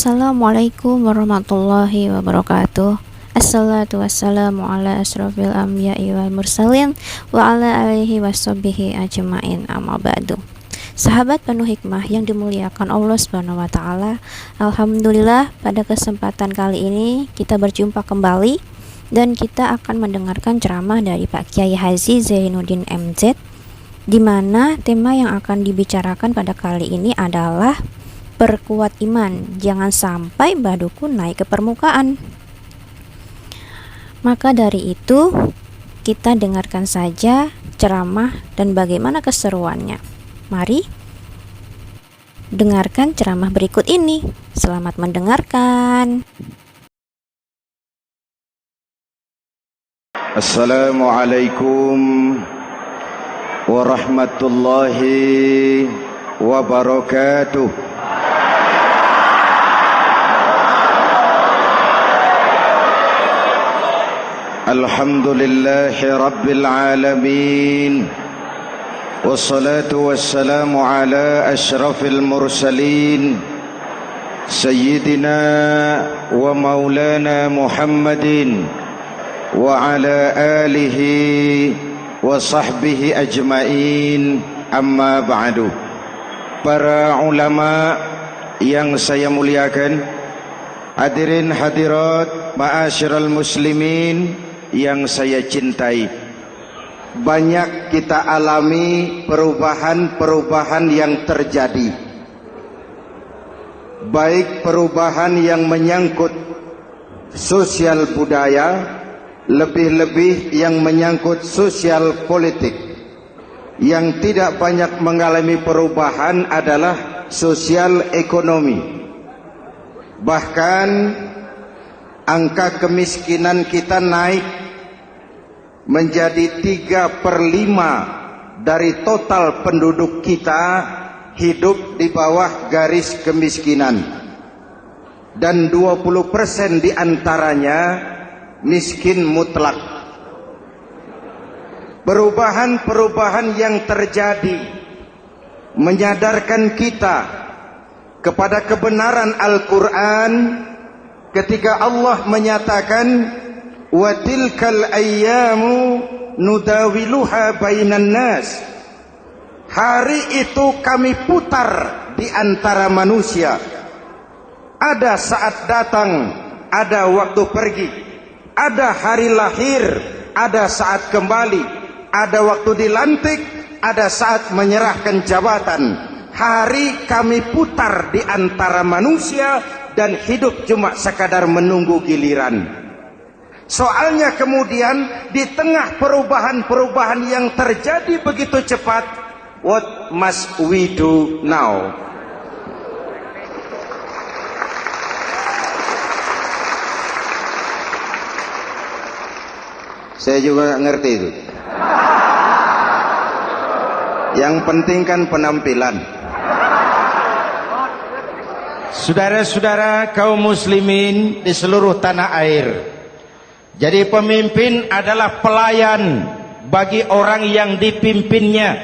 Assalamualaikum warahmatullahi wabarakatuh. Assalatu wassalamu ala asrofil anbiya'i wal mursalin wa ala alihi washabihi ajma'in, amma ba'du. Sahabat penuh hikmah yang dimuliakan Allah Subhanahu wa taala, alhamdulillah pada kesempatan kali ini kita berjumpa kembali dan kita akan mendengarkan ceramah dari Pak Kiai Haji Zainuddin MZ, di mana tema yang akan dibicarakan pada kali ini adalah perkuat iman, jangan sampai badukun naik ke permukaan. Maka dari itu, kita dengarkan saja ceramah dan bagaimana keseruannya. Mari dengarkan ceramah berikut ini. Selamat mendengarkan. Assalamualaikum warahmatullahi wabarakatuh. Alhamdulillahi Rabbil Alamin, wassalatu wassalamu ala ashrafil mursalin, Sayyidina wa maulana Muhammadin wa ala alihi wa sahbihi ajma'in, amma ba'du. Para ulama yang saya muliakan, hadirin hadirat ma'asyiral muslimin yang saya cintai, banyak kita alami perubahan-perubahan yang terjadi, baik perubahan yang menyangkut sosial budaya, lebih-lebih yang menyangkut sosial politik. Yang tidak banyak mengalami perubahan adalah sosial ekonomi. Bahkan angka kemiskinan kita naik menjadi 3/5 dari total penduduk kita hidup di bawah garis kemiskinan, dan 20% diantaranya miskin mutlak. Perubahan-perubahan yang terjadi menyadarkan kita kepada kebenaran Al-Quran ketika Allah menyatakan wa tilkal ayyamu nudawiluha bainan nas. Hari itu kami putar di antara manusia. Ada saat datang, ada waktu pergi. Ada hari lahir, ada saat kembali. Ada waktu dilantik, ada saat menyerahkan jabatan. Hari kami putar di antara manusia dan hidup cuma sekadar menunggu giliran. Soalnya kemudian di tengah perubahan-perubahan yang terjadi begitu cepat, what must we do now? Saya juga nggak ngerti itu. Yang penting kan penampilan. Saudara-saudara kaum muslimin di seluruh tanah air, jadi pemimpin adalah pelayan bagi orang yang dipimpinnya.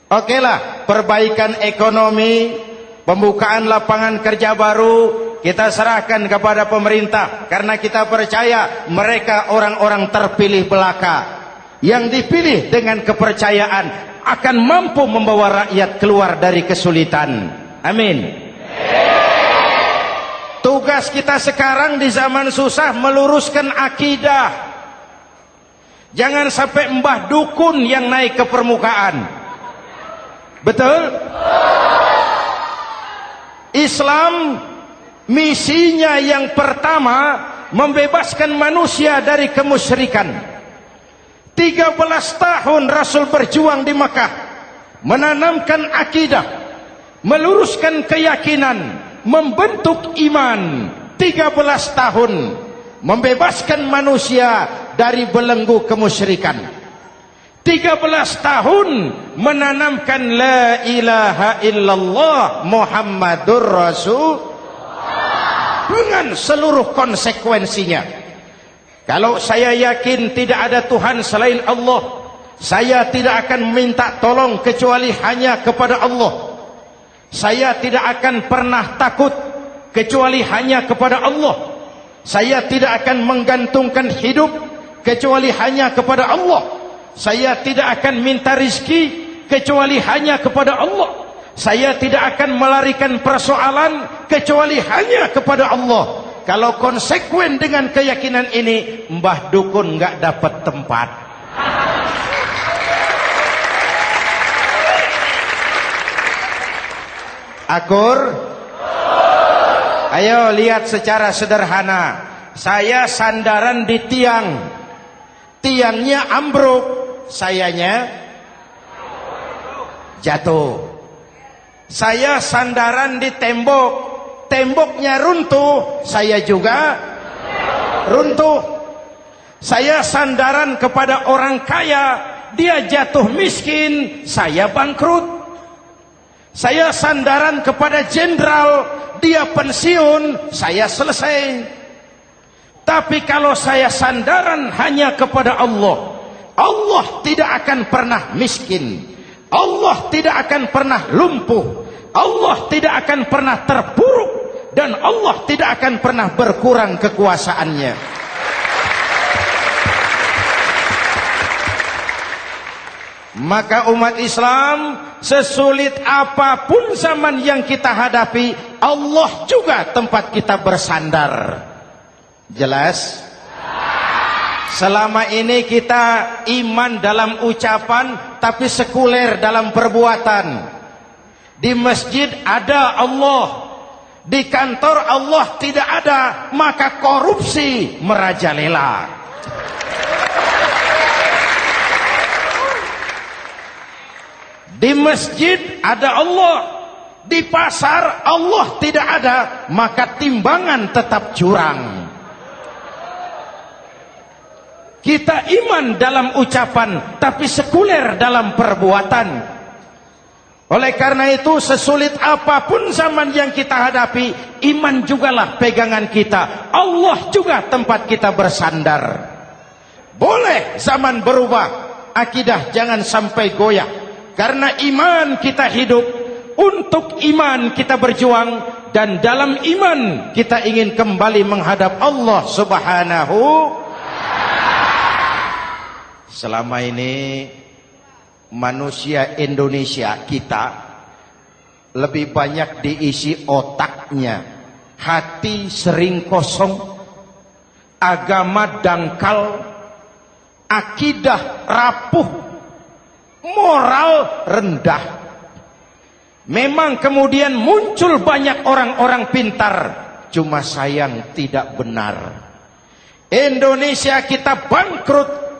Okelah, perbaikan ekonomi, pembukaan lapangan kerja baru kita serahkan kepada pemerintah, karena kita percaya mereka orang-orang terpilih belaka yang dipilih dengan kepercayaan akan mampu membawa rakyat keluar dari kesulitan. Amin. Tugas kita sekarang di zaman susah meluruskan akidah. Jangan sampai mbah dukun yang naik ke permukaan. Betul? Islam misinya yang pertama membebaskan manusia dari kemusyrikan. 13 tahun Rasul berjuang di Makkah, menanamkan akidah, meluruskan keyakinan, membentuk iman. 13 tahun membebaskan manusia dari belenggu kemusyrikan. 13 tahun menanamkan la ilaha illallah Muhammadur Rasul dengan seluruh konsekuensinya. Kalau saya yakin tidak ada Tuhan selain Allah, saya tidak akan meminta tolong kecuali hanya kepada Allah. Saya tidak akan pernah takut kecuali hanya kepada Allah. Saya tidak akan menggantungkan hidup kecuali hanya kepada Allah. Saya tidak akan minta rizki kecuali hanya kepada Allah. Saya tidak akan melarikan persoalan kecuali hanya kepada Allah. Kalau konsekuen dengan keyakinan ini, Mbah Dukun nggak dapat tempat. Akur? Ayo lihat secara sederhana. Saya sandaran di tiang. Tiangnya ambruk, sayanya jatuh. Saya sandaran di tembok, temboknya runtuh, saya juga runtuh. Saya sandaran kepada orang kaya, dia jatuh miskin, saya bangkrut. Saya sandaran kepada jenderal, dia pensiun, saya selesai. Tapi kalau saya sandaran hanya kepada Allah, Allah tidak akan pernah miskin, Allah tidak akan pernah lumpuh, Allah tidak akan pernah terpuruk, dan Allah tidak akan pernah berkurang kekuasaannya. Maka umat Islam, sesulit apapun zaman yang kita hadapi, Allah juga tempat kita bersandar. Jelas? Selama ini kita iman dalam ucapan, tapi sekuler dalam perbuatan. Di masjid ada Allah, di kantor Allah tidak ada, maka korupsi merajalela. Di masjid ada Allah, di pasar Allah tidak ada, maka timbangan tetap curang. Kita iman dalam ucapan, tapi sekuler dalam perbuatan. Oleh karena itu, sesulit apapun zaman yang kita hadapi, iman jugalah pegangan kita. Allah juga tempat kita bersandar. Boleh zaman berubah, akidah jangan sampai goyah. Karena iman kita hidup, untuk iman kita berjuang, dan dalam iman kita ingin kembali menghadap Allah Subhanahu. Selama ini manusia Indonesia kita lebih banyak diisi otaknya, hati sering kosong, agama dangkal, akidah rapuh, moral rendah. Memang kemudian muncul banyak orang-orang pintar, cuma sayang tidak benar. Indonesia kita bangkrut,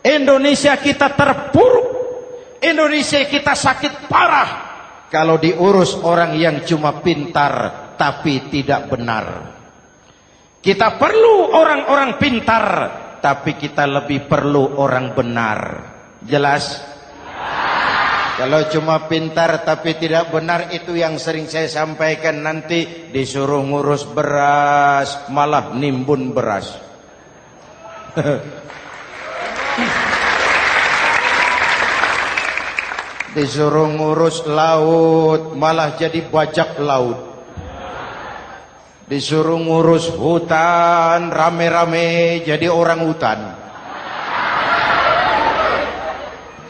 Indonesia kita terpuruk, Indonesia kita sakit parah kalau diurus orang yang cuma pintar tapi tidak benar. Kita perlu orang-orang pintar, tapi kita lebih perlu orang benar. Jelas? Kalau cuma pintar tapi tidak benar, itu yang sering saya sampaikan, nanti disuruh ngurus beras malah nimbun beras. Disuruh ngurus laut malah jadi bajak laut. Disuruh ngurus hutan rame-rame jadi orang hutan.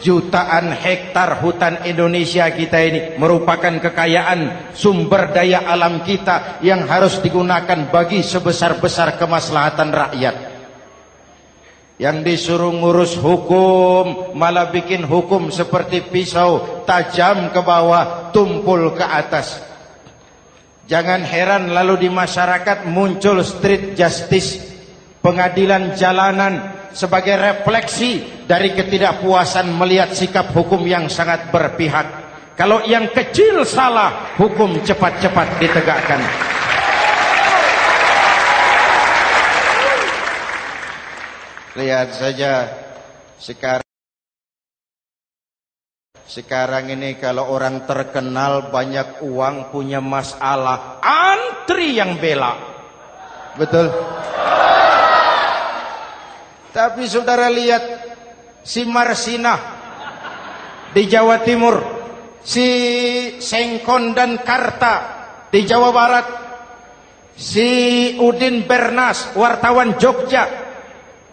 Jutaan hektar hutan Indonesia kita ini merupakan kekayaan sumber daya alam kita yang harus digunakan bagi sebesar-besar kemaslahatan rakyat. Yang disuruh ngurus hukum malah bikin hukum seperti pisau, tajam ke bawah, tumpul ke atas. Jangan heran lalu di masyarakat muncul street justice, pengadilan jalanan, sebagai refleksi dari ketidakpuasan melihat sikap hukum yang sangat berpihak. Kalau yang kecil salah, hukum cepat-cepat ditegakkan. Lihat saja sekarang ini kalau orang terkenal banyak uang punya masalah, antri yang bela. Betul? Tapi saudara lihat si Marsinah di Jawa Timur, si Sengkon dan Karta di Jawa Barat, Si Udin Bernas, wartawan Jogja,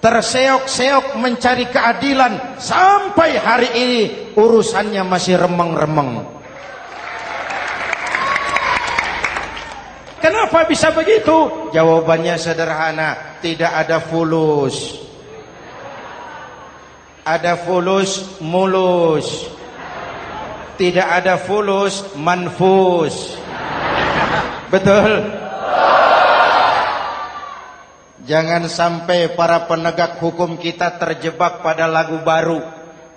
terseok-seok mencari keadilan, sampai hari ini urusannya masih remeng-remeng. Kenapa bisa begitu? Jawabannya sederhana, tidak ada fulus. Ada fulus mulus, tidak ada fulus manfus. Betul? Jangan sampai para penegak hukum kita terjebak pada lagu baru,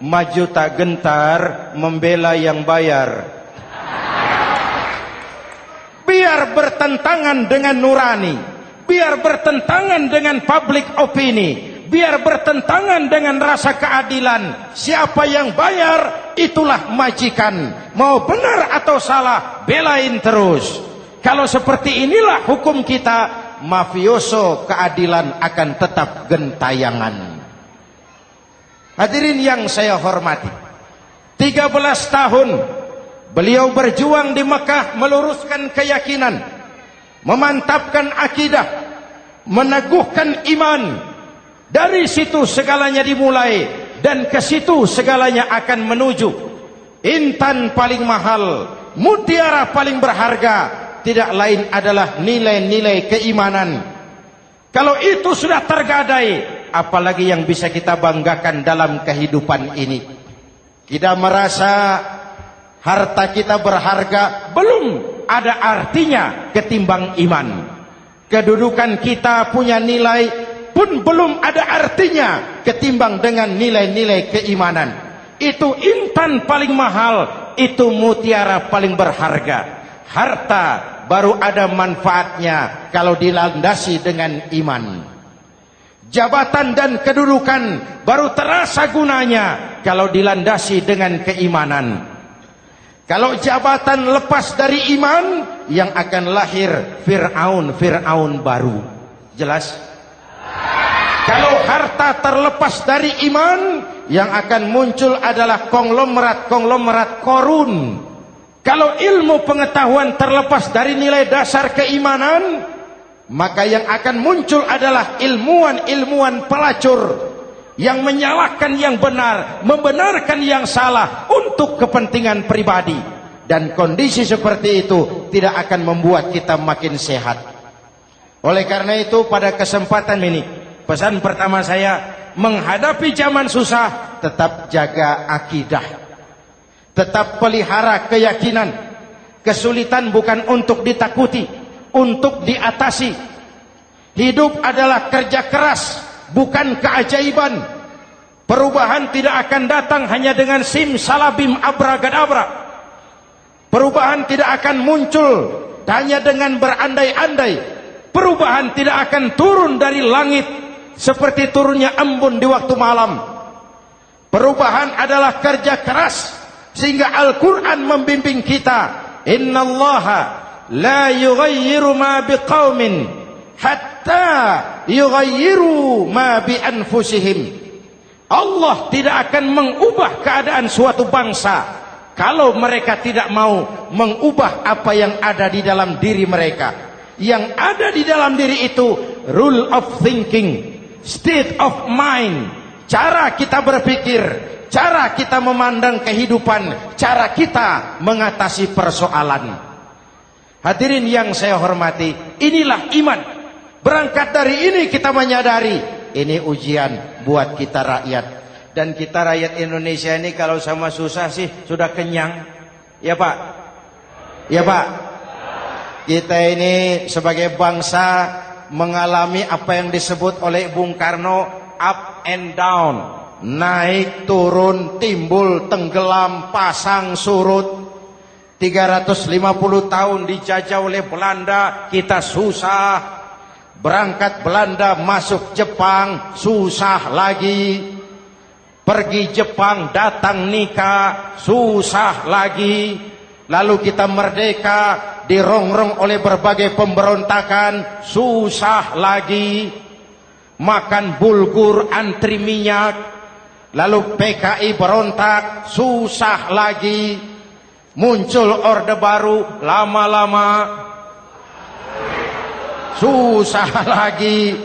maju tak gentar membela yang bayar. Biar bertentangan dengan nurani, biar bertentangan dengan public opini, biar bertentangan dengan rasa keadilan. Siapa yang bayar, itulah majikan. Mau benar atau salah, belain terus. Kalau seperti inilah hukum kita, mafioso keadilan akan tetap gentayangan. Hadirin yang saya hormati, 13 tahun beliau berjuang di Mekah, meluruskan keyakinan, memantapkan akidah, meneguhkan iman. Dari situ segalanya dimulai, dan ke situ segalanya akan menuju. Intan paling mahal, mutiara paling berharga, tidak lain adalah nilai-nilai keimanan. Kalau itu sudah tergadai, apalagi yang bisa kita banggakan dalam kehidupan ini? Kita merasa harta kita berharga, belum ada artinya ketimbang iman. Kedudukan kita punya nilai pun belum ada artinya ketimbang dengan nilai-nilai keimanan. Itu intan paling mahal, itu mutiara paling berharga. Harta baru ada manfaatnya kalau dilandasi dengan iman. Jabatan dan kedudukan baru terasa gunanya kalau dilandasi dengan keimanan. Kalau jabatan lepas dari iman, yang akan lahir Fir'aun baru. Jelas? Kalau harta terlepas dari iman, yang akan muncul adalah konglomerat korun. Kalau ilmu pengetahuan terlepas dari nilai dasar keimanan, maka yang akan muncul adalah ilmuwan pelacur yang menyalahkan yang benar, membenarkan yang salah untuk kepentingan pribadi. Dan kondisi seperti itu tidak akan membuat kita makin sehat. Oleh karena itu, pada kesempatan ini, pesan pertama saya, menghadapi zaman susah, tetap jaga akidah. Tetap pelihara keyakinan. Kesulitan bukan untuk ditakuti, untuk diatasi. Hidup adalah kerja keras, bukan keajaiban. Perubahan tidak akan datang hanya dengan simsalabim abragadabra. Perubahan tidak akan muncul hanya dengan berandai-andai. Perubahan tidak akan turun dari langit seperti turunnya embun di waktu malam. Perubahan adalah kerja keras, sehingga Al-Quran membimbing kita, innallaha la yughayyiru ma biqaumin hatta yughayyiru ma bi anfusihim. Allah tidak akan mengubah keadaan suatu bangsa kalau mereka tidak mau mengubah apa yang ada di dalam diri mereka. Yang ada di dalam diri itu rule of thinking, state of mind, cara kita berpikir, cara kita memandang kehidupan, cara kita mengatasi persoalan. Hadirin yang saya hormati, inilah iman. Berangkat dari ini kita menyadari, ini ujian buat kita rakyat. Dan kita rakyat Indonesia ini kalau sama susah sih sudah kenyang. Ya Pak? Ya Pak? Kita ini sebagai bangsa mengalami apa yang disebut oleh Bung Karno up and down. Naik, turun, timbul, tenggelam, pasang, surut. 350 tahun dijajah oleh Belanda, kita susah. Berangkat Belanda masuk Jepang, susah lagi. Pergi Jepang, datang nikah, susah lagi. Lalu kita merdeka, dirongrong oleh berbagai pemberontakan, susah lagi. Makan bulgur, antri minyak. Lalu PKI berontak, susah lagi. Muncul orde baru, lama-lama susah lagi.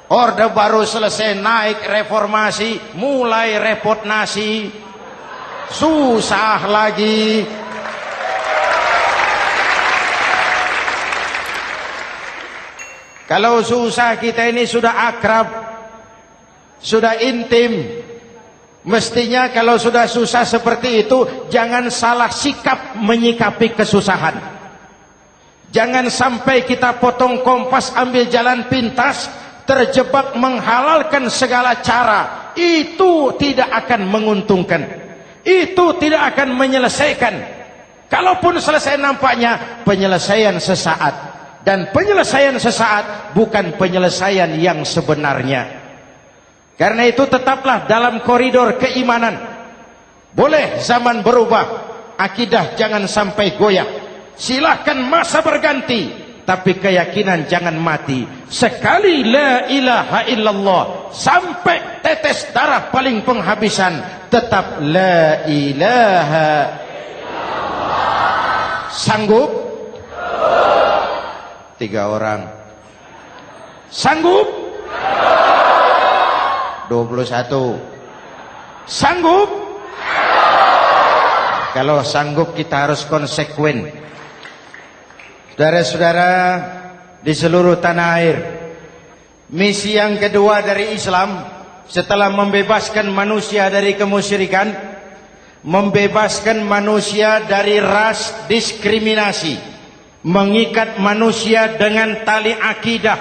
Orde Baru selesai, naik reformasi, mulai repot nasi, susah lagi. Kalau susah kita ini sudah akrab, sudah intim, mestinya kalau sudah susah seperti itu jangan salah sikap menyikapi kesusahan. Jangan sampai kita potong kompas, ambil jalan pintas, terjebak menghalalkan segala cara. Itu tidak akan menguntungkan, itu tidak akan menyelesaikan. Kalaupun selesai nampaknya penyelesaian sesaat, dan penyelesaian sesaat bukan penyelesaian yang sebenarnya. Karena itu tetaplah dalam koridor keimanan. Boleh zaman berubah, akidah jangan sampai goyah. Silahkan masa berganti, tapi keyakinan jangan mati. Sekali la ilaha illallah, sampai tetes darah paling penghabisan, tetap la ilaha illallah. Sanggup? 3 orang. Sanggup? 21. Sanggup? Kalau sanggup kita harus konsekuen. Saudara-saudara di seluruh tanah air, misi yang kedua dari Islam setelah membebaskan manusia dari kemusyrikan, membebaskan manusia dari ras diskriminasi, mengikat manusia dengan tali akidah.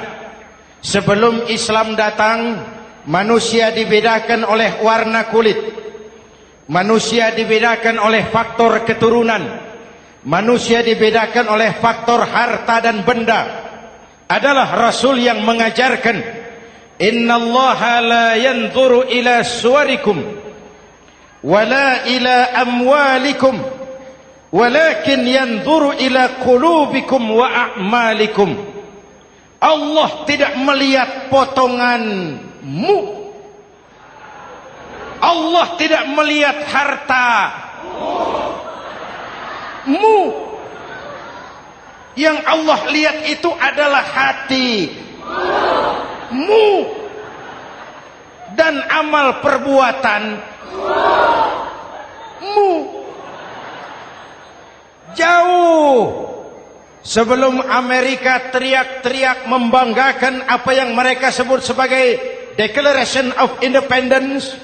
Sebelum Islam datang, manusia dibedakan oleh warna kulit, manusia dibedakan oleh faktor keturunan, manusia dibedakan oleh faktor harta dan benda. Adalah Rasul yang mengajarkan, innallaha la yanzuru ila suwarikum wala ila amwalikum walakin yanzuru ila qulubikum wa a'malikum. Allah tidak melihat potonganmu, Allah tidak melihat hartamu. Yang Allah lihat itu adalah hatimu dan amal perbuatanmu. Jauh sebelum Amerika teriak-teriak membanggakan apa yang mereka sebut sebagai Declaration of Independence,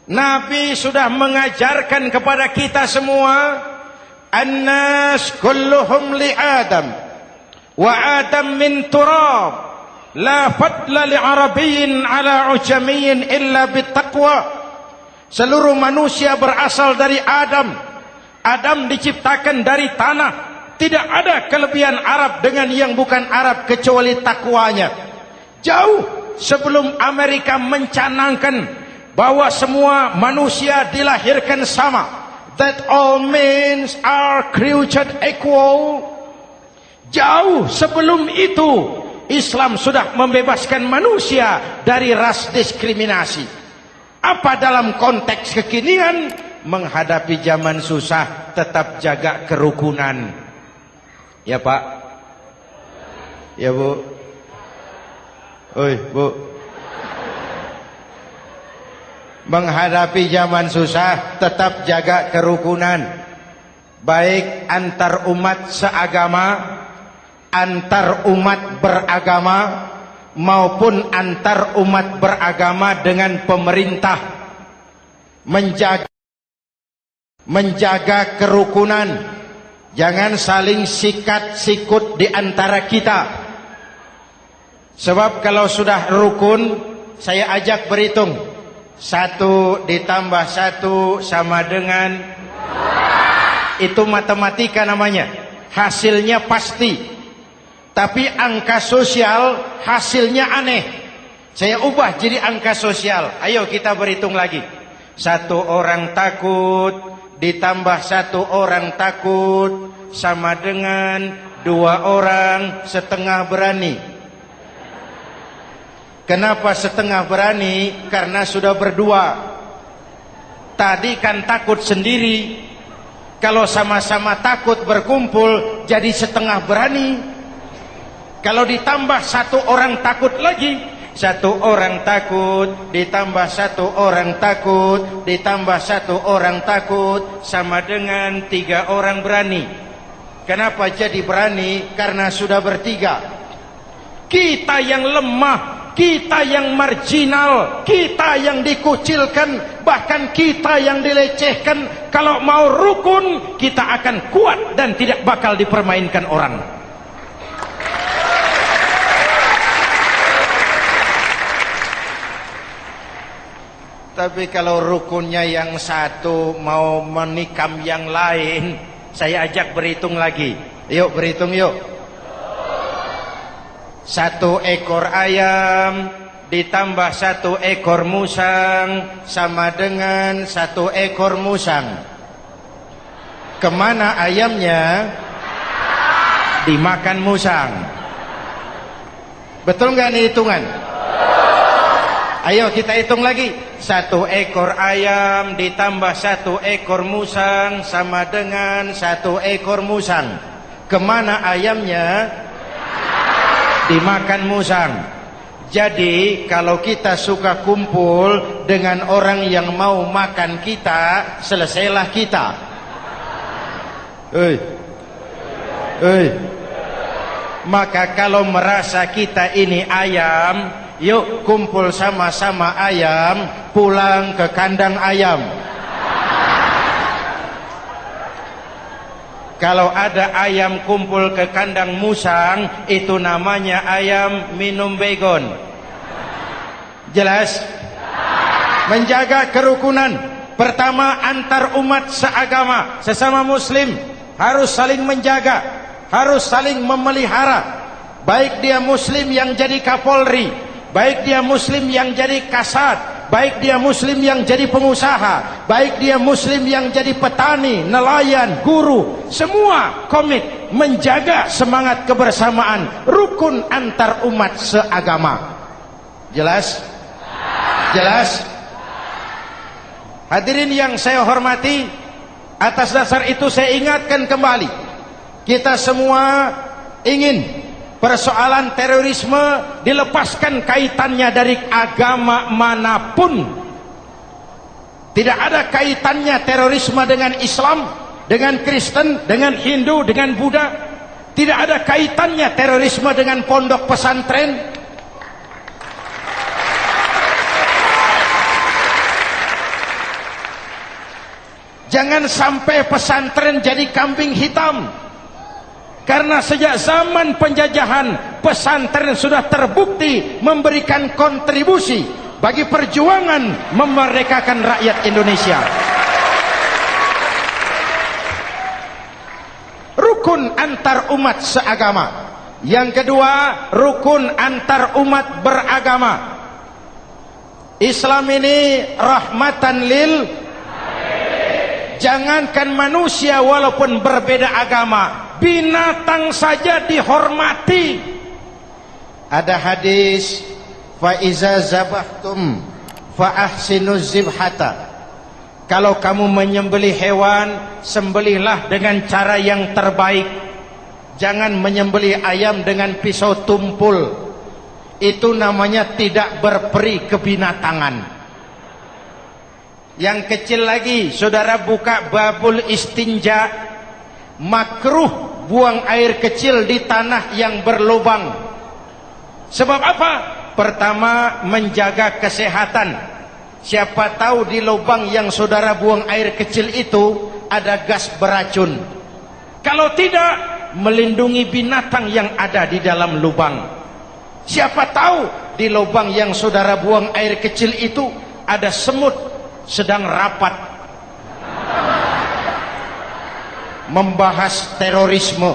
Nabi sudah mengajarkan kepada kita semua, An-nas kulluhum li Adam wa Adam min turab, la fadla li Arabiyyin ala ujamiyyin illa bittaqwa. Seluruh manusia berasal dari Adam. Adam diciptakan dari tanah. Tidak ada kelebihan Arab dengan yang bukan Arab kecuali takwanya. Jauh sebelum Amerika mencanangkan bahwa semua manusia dilahirkan sama, that all men are created equal. Jauh sebelum itu Islam sudah membebaskan manusia dari ras diskriminasi. Apa dalam konteks kekinian menghadapi zaman susah tetap jaga kerukunan? Ya Pak, ya Bu, oi Bu. Menghadapi zaman susah tetap jaga kerukunan, baik antar umat seagama, antar umat beragama, maupun antar umat beragama dengan pemerintah. Menjaga kerukunan, jangan saling sikat sikut di antara kita. Sebab kalau sudah rukun, saya ajak berhitung, 1 ditambah 1 sama dengan, itu matematika namanya, hasilnya pasti. Tapi angka sosial hasilnya aneh. Saya ubah jadi angka sosial. Ayo kita berhitung lagi. 1 orang takut ditambah 1 orang takut sama dengan 2 orang setengah berani. Kenapa setengah berani? Karena sudah berdua. Tadi kan takut sendiri. Kalau sama-sama takut berkumpul jadi setengah berani. Kalau ditambah satu orang takut lagi, satu orang takut ditambah satu orang takut ditambah satu orang takut sama dengan 3 orang berani. Kenapa jadi berani? Karena sudah bertiga. Kita yang lemah, kita yang marginal, kita yang dikucilkan, bahkan kita yang dilecehkan, kalau mau rukun kita akan kuat dan tidak bakal dipermainkan orang. Tapi kalau rukunnya yang satu mau menikam yang lain, saya ajak berhitung lagi. Yuk berhitung yuk. 1 ekor ayam ditambah 1 ekor musang sama dengan 1 ekor musang. Kemana ayamnya? Dimakan musang. Betul nggak nih hitungan? Ayo kita hitung lagi. 1 ekor ayam ditambah 1 ekor musang sama dengan 1 ekor musang. Kemana ayamnya? Dimakan musang. Jadi kalau kita suka kumpul dengan orang yang mau makan kita, selesailah kita. Maka kalau merasa kita ini ayam, yuk kumpul sama-sama ayam, pulang ke kandang ayam. Kalau ada ayam kumpul ke kandang musang, itu namanya ayam minum baygon. Jelas? Menjaga kerukunan. Pertama, antar umat seagama, sesama muslim harus saling menjaga, harus saling memelihara. Baik dia muslim yang jadi kapolri, baik dia muslim yang jadi kasat, baik dia muslim yang jadi pengusaha, baik dia muslim yang jadi petani, nelayan, guru, semua komit menjaga semangat kebersamaan, rukun antar umat seagama. Jelas? Jelas? Hadirin yang saya hormati, atas dasar itu saya ingatkan kembali, kita semua ingin persoalan terorisme dilepaskan kaitannya dari agama manapun. Tidak ada kaitannya terorisme dengan Islam, dengan Kristen, dengan Hindu, dengan Buddha. Tidak ada kaitannya terorisme dengan pondok pesantren. Jangan sampai pesantren jadi kambing hitam. Karena sejak zaman penjajahan, pesantren sudah terbukti memberikan kontribusi bagi perjuangan memerdekakan rakyat Indonesia. Rukun antar umat seagama. Yang kedua, rukun antar umat beragama. Islam ini rahmatan lil. Jangankan manusia walaupun berbeda agama, binatang saja dihormati. Ada hadis, fa iza zabahtum fa ahsinuz zibhata. Kalau kamu menyembelih hewan, sembelihlah dengan cara yang terbaik. Jangan menyembelih ayam dengan pisau tumpul. Itu namanya tidak berperi kebinatangan. Yang kecil lagi, saudara buka babul istinja, makruh buang air kecil di tanah yang berlubang. Sebab apa? Pertama, menjaga kesehatan. Siapa tahu di lubang yang saudara buang air kecil itu ada gas beracun. Kalau tidak, melindungi binatang yang ada di dalam lubang. Siapa tahu di lubang yang saudara buang air kecil itu ada semut sedang rapat membahas terorisme.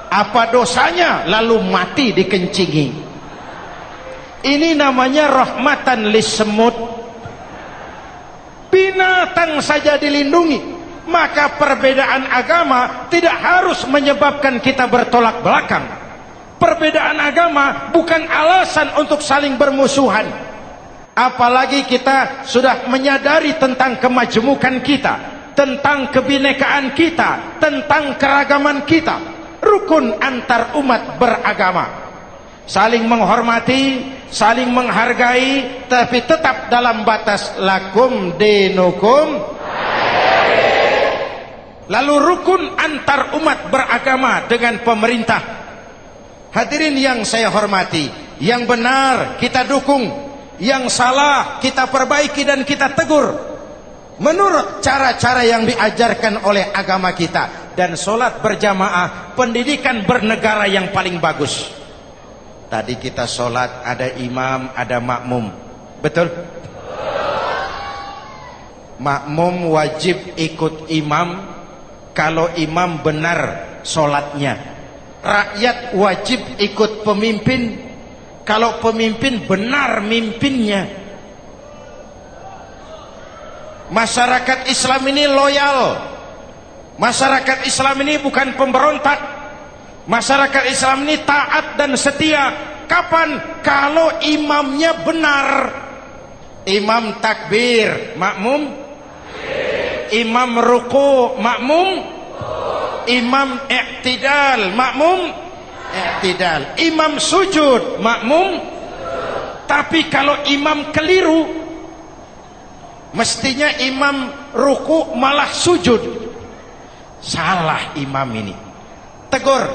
Apa dosanya lalu mati dikencingi? Ini namanya rahmatan lis semut. Binatang saja dilindungi. Maka perbedaan agama tidak harus menyebabkan kita bertolak belakang. Perbedaan agama bukan alasan untuk saling bermusuhan. Apalagi kita sudah menyadari tentang kemajemukan kita, tentang kebinekaan kita, tentang keragaman kita. rukun antar umat beragama, saling menghormati, saling menghargai, tapi tetap dalam batas lakum dinukum. Lalu rukun antar umat beragama dengan pemerintah. Hadirin yang saya hormati, yang benar kita dukung, yang salah kita perbaiki dan kita tegur menurut cara-cara yang diajarkan oleh agama kita. Dan sholat berjamaah pendidikan bernegara yang paling bagus. Tadi kita sholat ada imam, ada makmum, betul? Makmum wajib ikut imam kalau imam benar sholatnya. Rakyat wajib ikut pemimpin kalau pemimpin benar mimpinnya. Masyarakat Islam ini loyal. Masyarakat Islam ini bukan pemberontak. Masyarakat Islam ini taat dan setia. Kapan? Kalau imamnya benar. Imam takbir, makmum. Imam ruku, makmum. Imam i'tidal, makmum. I'tidal. Imam sujud, makmum. Tapi kalau imam keliru, mestinya imam ruku malah sujud. Salah imam ini. Tegur.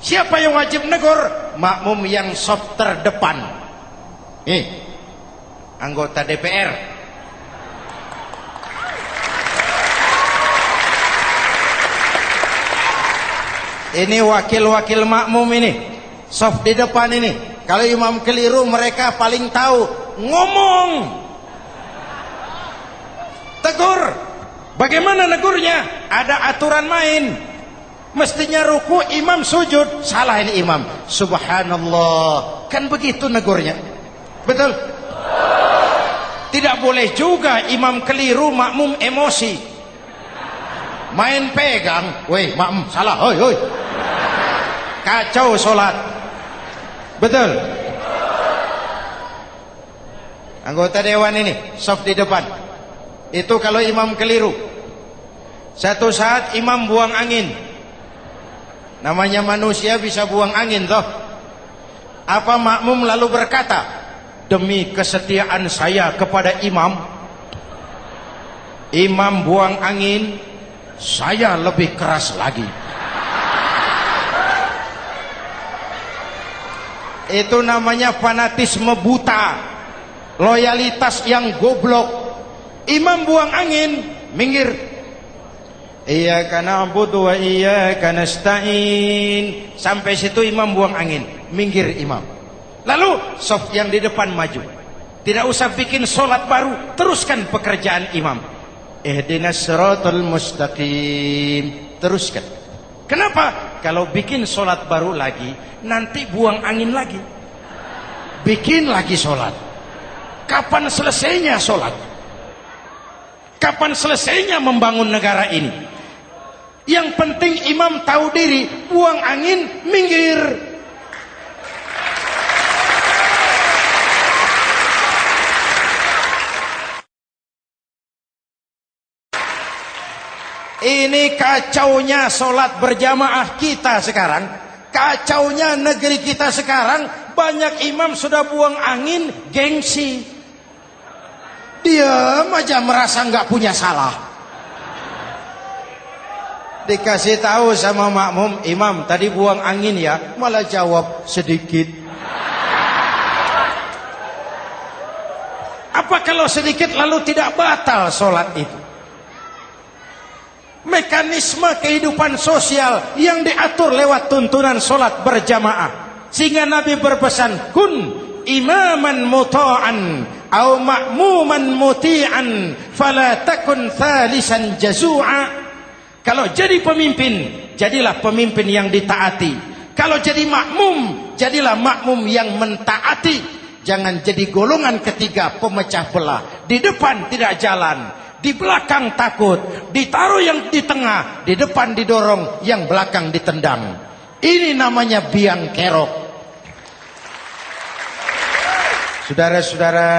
Siapa yang wajib negur? Makmum yang saf terdepan. Anggota DPR. Ini wakil-wakil makmum ini, saf di depan ini. Kalau imam keliru mereka paling tahu. Ngomong, tegur. Bagaimana negurnya? Ada aturan main. Mestinya ruku, imam sujud. Salah ini imam. Subhanallah. Kan begitu negurnya. Betul? Tidak boleh juga imam keliru, makmum emosi. Main pegang. Weh, makmum salah. Hoi, hoi. Kacau sholat. Betul? Anggota dewan ini saf di depan. Itu kalau imam keliru. Satu saat imam buang angin. Namanya manusia bisa buang angin toh. Apa makmum lalu berkata, demi kesetiaan saya kepada imam, imam buang angin, saya lebih keras lagi. Itu namanya fanatisme buta, loyalitas yang goblok. Imam buang angin, minggir. Iyyaka na'budu wa iyyaka nasta'in. Sampai situ imam buang angin, minggir imam. Lalu saf yang di depan maju. Tidak usah bikin sholat baru, teruskan pekerjaan imam. Ihdinas siratal mustaqim. Teruskan. Kenapa? Kalau bikin sholat baru lagi, nanti buang angin lagi. Bikin lagi sholat. Kapan selesainya sholat? Kapan selesainya membangun negara ini? Yang penting imam tahu diri, buang angin, minggir. Ini kacaunya sholat berjamaah kita sekarang. Kacaunya negeri kita sekarang. Banyak imam sudah buang angin, gengsi. Diam aja merasa nggak punya salah. Dikasih tahu sama makmum, imam tadi buang angin ya, malah jawab sedikit. Apa kalau sedikit lalu tidak batal sholat itu? Mekanisme kehidupan sosial yang diatur lewat tuntunan sholat berjamaah. Sehingga Nabi berpesan, kun imaman muta'an au ma'muman muti'an fala takun thalisan jazu'a. Kalau jadi pemimpin, jadilah pemimpin yang ditaati. Kalau jadi makmum, jadilah makmum yang mentaati. Jangan jadi golongan ketiga pemecah belah. Di depan tidak jalan, di belakang takut, ditaruh yang di tengah, di depan didorong, yang belakang ditendang. Ini namanya biang kerok. Saudara-saudara,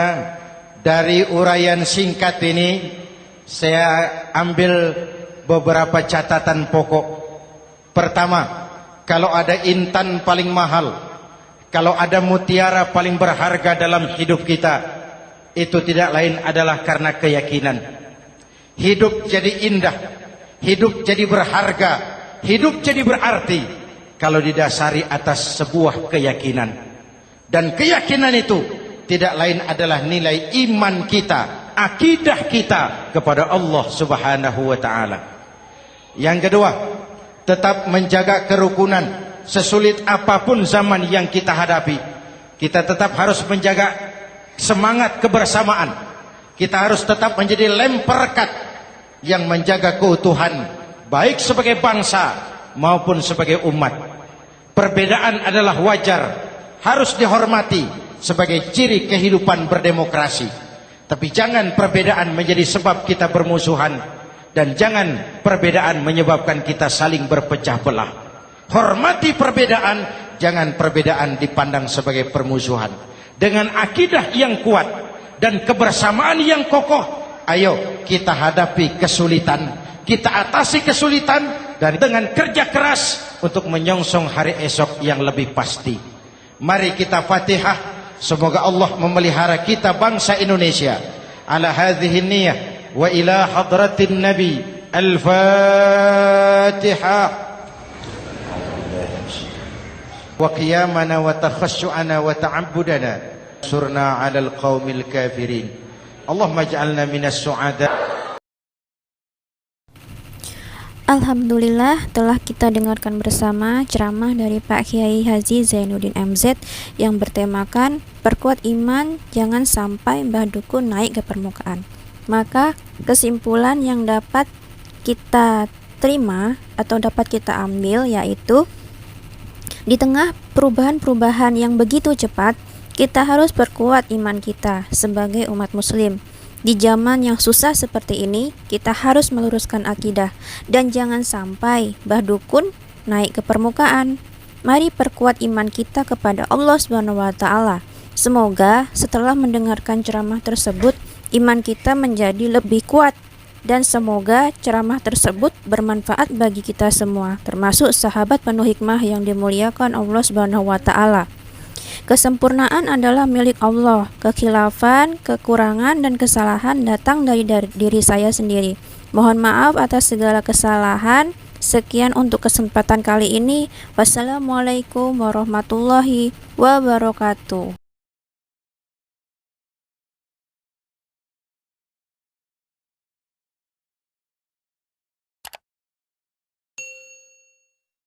dari uraian singkat ini saya ambil beberapa catatan pokok. Pertama, kalau ada intan paling mahal, kalau ada mutiara paling berharga dalam hidup kita, itu tidak lain adalah karena keyakinan. Hidup jadi indah, hidup jadi berharga, hidup jadi berarti kalau didasari atas sebuah keyakinan. Dan keyakinan itu tidak lain adalah nilai iman kita, akidah kita kepada Allah Subhanahu wa taala. Yang kedua, tetap menjaga kerukunan. Sesulit apapun zaman yang kita hadapi, kita tetap harus menjaga semangat kebersamaan. Kita harus tetap menjadi lem perekat yang menjaga keutuhan, baik sebagai bangsa maupun sebagai umat. Perbedaan adalah wajar, harus dihormati sebagai ciri kehidupan berdemokrasi. Tapi jangan perbedaan menjadi sebab kita bermusuhan, dan jangan perbedaan menyebabkan kita saling berpecah belah. Hormati perbedaan, jangan perbedaan dipandang sebagai permusuhan. Dengan akidah yang kuat dan kebersamaan yang kokoh, ayo kita hadapi kesulitan, kita atasi kesulitan, dan dengan kerja keras untuk menyongsong hari esok yang lebih pasti. Mari kita Fatihah, semoga Allah memelihara kita bangsa Indonesia. Ala hadhihi niyyah wa ila hadratin Nabi. Al-Fatihah. Wa qiyamana wa takhassu'ana wa ta'abbudana surna 'alal qaumil kafirin. Allahumma ij'alna minas su'ada. Alhamdulillah, telah kita dengarkan bersama ceramah dari Pak Kiai Haji Zainuddin MZ yang bertemakan perkuat iman, jangan sampai Mbah Dukun naik ke permukaan. Maka kesimpulan yang dapat kita terima atau dapat kita ambil yaitu di tengah perubahan-perubahan yang begitu cepat, kita harus perkuat iman kita sebagai umat muslim. Di zaman yang susah seperti ini, kita harus meluruskan akidah dan jangan sampai Mbah Dukun naik ke permukaan. Mari perkuat iman kita kepada Allah Subhanahu wa taala. Semoga setelah mendengarkan ceramah tersebut, iman kita menjadi lebih kuat. Dan semoga ceramah tersebut bermanfaat bagi kita semua, termasuk sahabat penuh hikmah yang dimuliakan Allah Subhanahu wa taala. Kesempurnaan adalah milik Allah. Kekhilafan, kekurangan dan kesalahan datang dari diri saya sendiri. Mohon maaf atas segala kesalahan. Sekian untuk kesempatan kali ini. Wassalamualaikum warahmatullahi wabarakatuh.